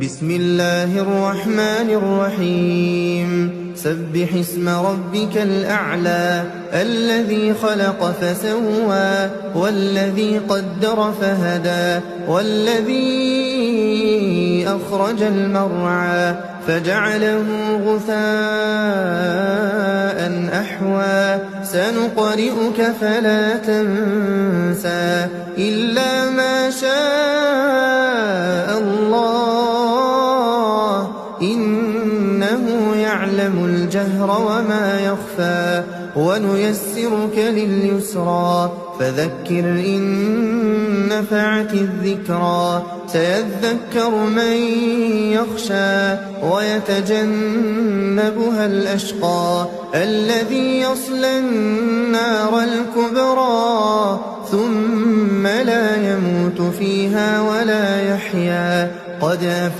بسم الله الرحمن الرحيم سبح اسم ربك الأعلى الذي خلق فسوى والذي قدر فهدى والذي أخرج المرعى فجعله غثاء أحوى سنقرئك فلا تنسى إلا ما شاء الله إنه يعلم الجهر وما يخفى ونيسرك لليسرى فذكر إن نفعت الذكرى سيذكر من يخشى ويتجنبها الأشقى الذي يصلى النار الكبرى ثم لا يموت فيها ولا يحيا قد